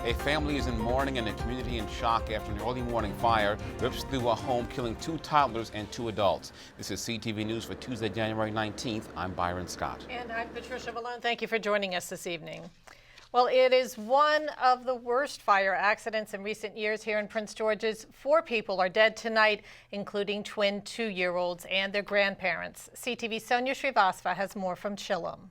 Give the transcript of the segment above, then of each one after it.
A family is in mourning and the community in shock after an early morning fire rips through a home, killing 2 toddlers and 2 adults. This is CTV News for Tuesday, January 19th. I'm Byron Scott. And I'm Patricia Malone. Thank you for joining us this evening. Well, it is one of the worst fire accidents in recent years here in Prince George's. 4 people are dead tonight, including twin 2-year-olds and their grandparents. CTV's Sonia Srivastava has more from Chillum.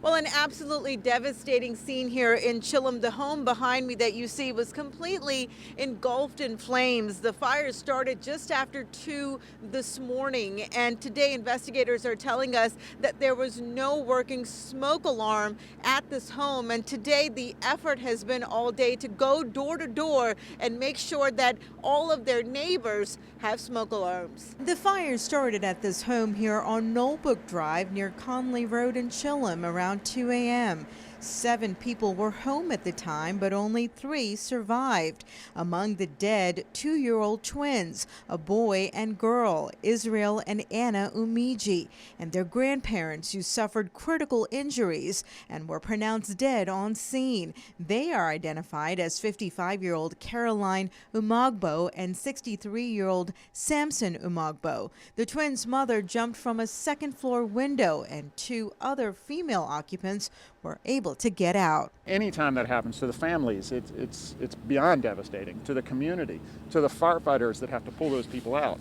Well, an absolutely devastating scene here in Chillum. The home behind me that you see was completely engulfed in flames. The fire started just after 2 this morning, and today investigators are telling us that there was no working smoke alarm at this home. And today the effort has been all day to go door to door and make sure that all of their neighbors have smoke alarms. The fire started at this home here on Knowlbrook Drive near Conley Road in Chillum around 2 a.m. 7 people were home at the time, but only 3 survived. Among the dead, 2-year-old twins, a boy and girl, Israel and Anna Umiji, and their grandparents who suffered critical injuries and were pronounced dead on scene. They are identified as 55-year-old Caroline Umagbo and 63-year-old Samson Umagbo. The twins' mother jumped from a second-floor window, and 2 other female occupants were able to get out. Anytime that happens to the families, it's beyond devastating. To the community, to the firefighters that have to pull those people out.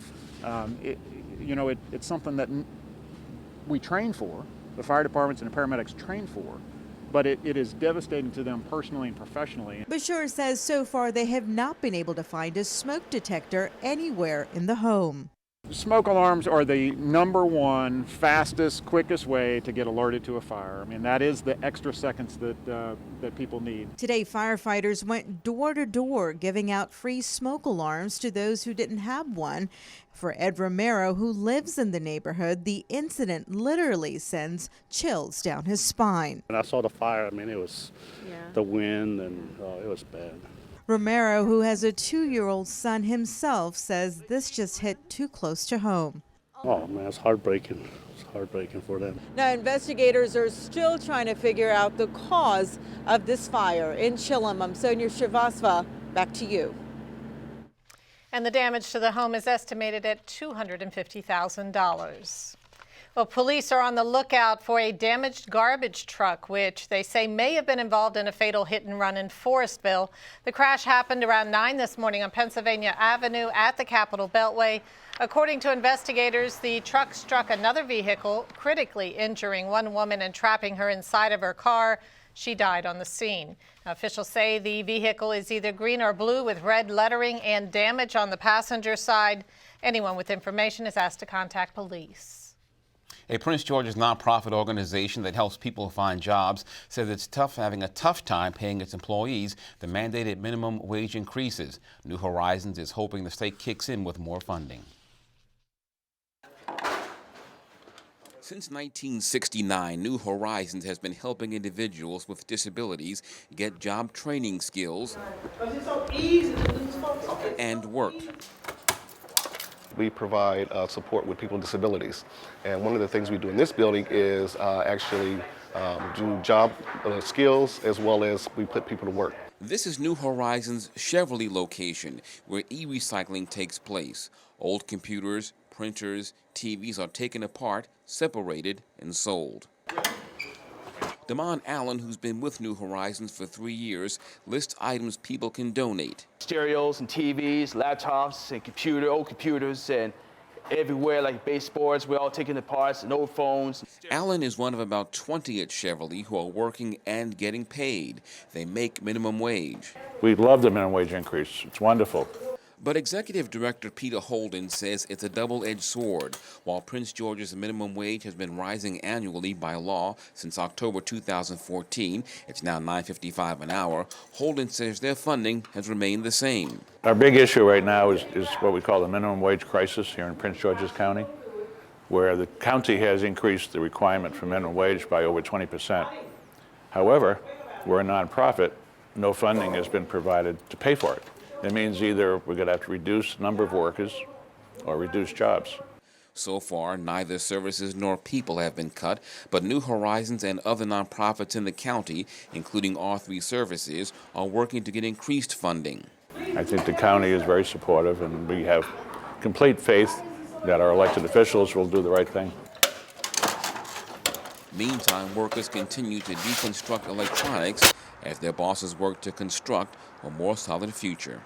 It's something that we train for, the fire departments and the paramedics train for, but it is devastating to them personally and professionally. Bashir says so far they have not been able to find a smoke detector anywhere in the home. Smoke alarms are the #1 fastest, quickest way to get alerted to a fire. I mean, that is the extra seconds that people need. Today, firefighters went door to door giving out free smoke alarms to those who didn't have one. For Ed Romero, who lives in the neighborhood, the incident literally sends chills down his spine. When I saw the fire, I mean, it was the wind and it was bad. Romero, who has a 2-year-old son himself, says this just hit too close to home. Oh man, it's heartbreaking. It's heartbreaking for them. Now, investigators are still trying to figure out the cause of this fire in Chillum. I'm Sonia Srivastava. Back to you. And the damage to the home is estimated at $250,000. Well, police are on the lookout for a damaged garbage truck, which they say may have been involved in a fatal hit and run in Forestville. The crash happened around 9 this morning on Pennsylvania Avenue at the Capitol Beltway. According to investigators, the truck struck another vehicle, critically injuring one woman and trapping her inside of her car. She died on the scene. Now, officials say the vehicle is either green or blue with red lettering and damage on the passenger side. Anyone with information is asked to contact police. A Prince George's nonprofit organization that helps people find jobs says it's having a tough time paying its employees the mandated minimum wage increases. New Horizons is hoping the state kicks in with more funding. Since 1969, New Horizons has been helping individuals with disabilities get job training skills and work. We provide support with people with disabilities. And one of the things we do in this building is actually do job skills, as well as we put people to work. This is New Horizons' Chevrolet location, where e-recycling takes place. Old computers, printers, TVs are taken apart, separated, and sold. Damon Allen, who's been with New Horizons for 3 years, lists items people can donate. Stereos and TVs, laptops and old computers, and everywhere, like baseboards, we're all taking the parts, and old phones. Allen is one of about 20 at Chevrolet who are working and getting paid. They make minimum wage. We love the minimum wage increase. It's wonderful. But Executive Director Peter Holden says it's a double-edged sword. While Prince George's minimum wage has been rising annually by law since October 2014, it's now $9.55 an hour, Holden says their funding has remained the same. Our big issue right now is what we call the minimum wage crisis here in Prince George's County, where the county has increased the requirement for minimum wage by over 20%. However, we're a nonprofit, no funding has been provided to pay for it. It means either we're going to have to reduce the number of workers or reduce jobs. So far, neither services nor people have been cut, but New Horizons and other nonprofits in the county, including all three services, are working to get increased funding. I think the county is very supportive, and we have complete faith that our elected officials will do the right thing. Meantime, workers continue to deconstruct electronics as their bosses work to construct a more solid future.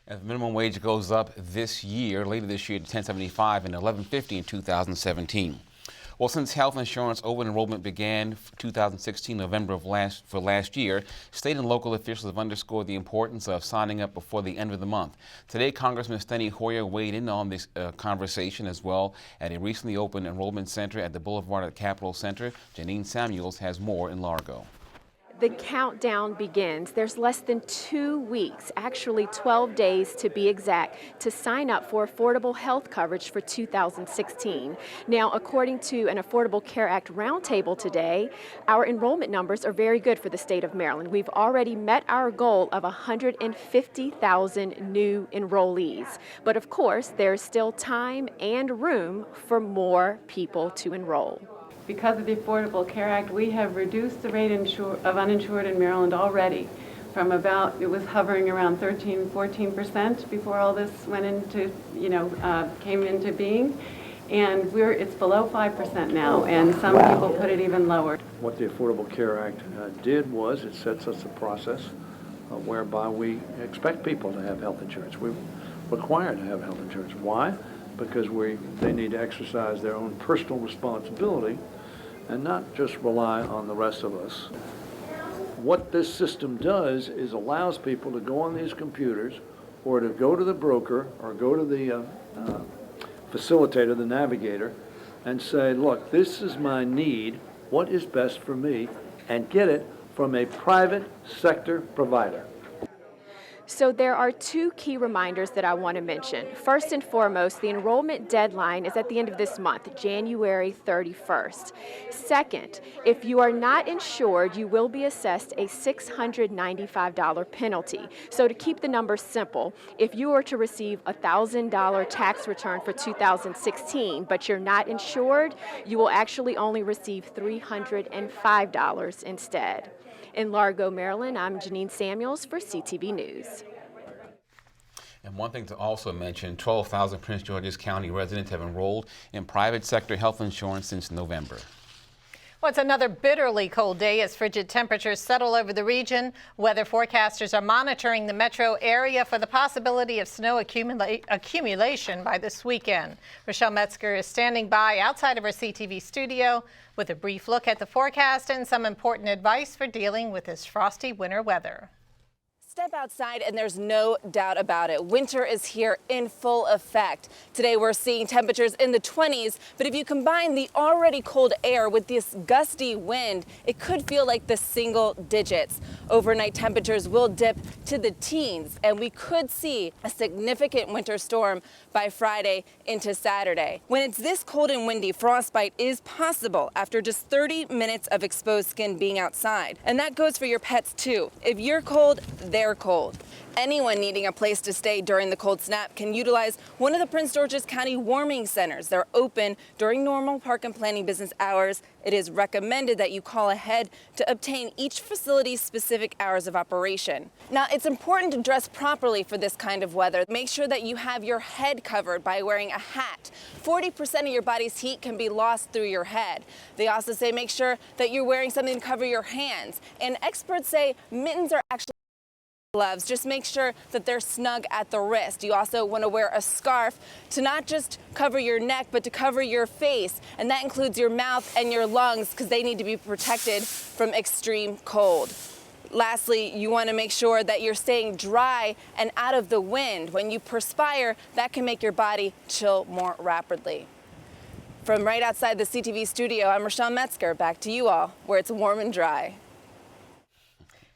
As the minimum wage goes up later this year to $10.75 and $11.50 in 2017. Well, since health insurance open enrollment began 2016 November of last year, state and local officials have underscored the importance of signing up before the end of the month. Today, Congressman Steny Hoyer weighed in on this conversation as well at a recently opened enrollment center at the Boulevard at Capitol Center. Janine Samuels has more in Largo. The countdown begins. There's less than 2 weeks, actually 12 days to be exact, to sign up for affordable health coverage for 2016. Now, according to an Affordable Care Act roundtable today, our enrollment numbers are very good for the state of Maryland. We've already met our goal of 150,000 new enrollees. But of course, there's still time and room for more people to enroll. Because of the Affordable Care Act, we have reduced the rate of uninsured in Maryland already from it was hovering around 13-14% before all this went into, came into being. And it's below 5% now, and some people put it even lower. What the Affordable Care Act did was it sets us a process whereby we expect people to have health insurance. We're required to have health insurance. Why? Because they need to exercise their own personal responsibility and not just rely on the rest of us. What this system does is allows people to go on these computers or to go to the broker or go to the facilitator, the navigator, and say, look, this is my need, what is best for me, and get it from a private sector provider. So there are 2 key reminders that I want to mention. First and foremost, the enrollment deadline is at the end of this month, January 31st. Second, if you are not insured, you will be assessed a $695 penalty. So to keep the numbers simple, if you were to receive a $1,000 tax return for 2016, but you're not insured, you will actually only receive $305 instead. In Largo, Maryland, I'm Janine Samuels for CTV News. And one thing to also mention, 12,000 Prince George's County residents have enrolled in private sector health insurance since November. Well, it's another bitterly cold day as frigid temperatures settle over the region. Weather forecasters are monitoring the metro area for the possibility of snow accumulation by this weekend. Rochelle Metzger is standing by outside of our CTV studio with a brief look at the forecast and some important advice for dealing with this frosty winter weather. Step outside and there's no doubt about it. Winter is here in full effect. Today we're seeing temperatures in the 20s, but if you combine the already cold air with this gusty wind, it could feel like the single digits. Overnight temperatures will dip to the teens, and we could see a significant winter storm by Friday into Saturday. When it's this cold and windy, frostbite is possible after just 30 minutes of exposed skin being outside. And that goes for your pets too. If you're cold, they're cold. Anyone needing a place to stay during the cold snap can utilize one of the Prince George's County warming centers. They're open during normal park and planning business hours. It is recommended that you call ahead to obtain each facility's specific hours of operation. Now, it's important to dress properly for this kind of weather. Make sure that you have your head covered by wearing a hat. 40% of your body's heat can be lost through your head. They also say make sure that you're wearing something to cover your hands. And experts say mittens are actually gloves. Just make sure that they're snug at the wrist. You also want to wear a scarf to not just cover your neck, but to cover your face. And that includes your mouth and your lungs because they need to be protected from extreme cold. Lastly, you want to make sure that you're staying dry and out of the wind. When you perspire, that can make your body chill more rapidly. From right outside the CTV studio, I'm Rochelle Metzger. Back to you all, where it's warm and dry.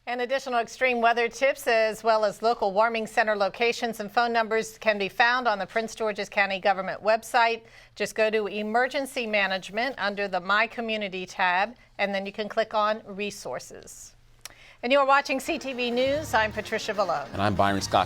And additional extreme weather tips as well as local warming center locations and phone numbers can be found on the Prince George's County government website. Just go to Emergency Management under the My Community tab, and then you can click on Resources. And you are watching CTV News. I'm Patricia Vallone. And I'm Byron Scott.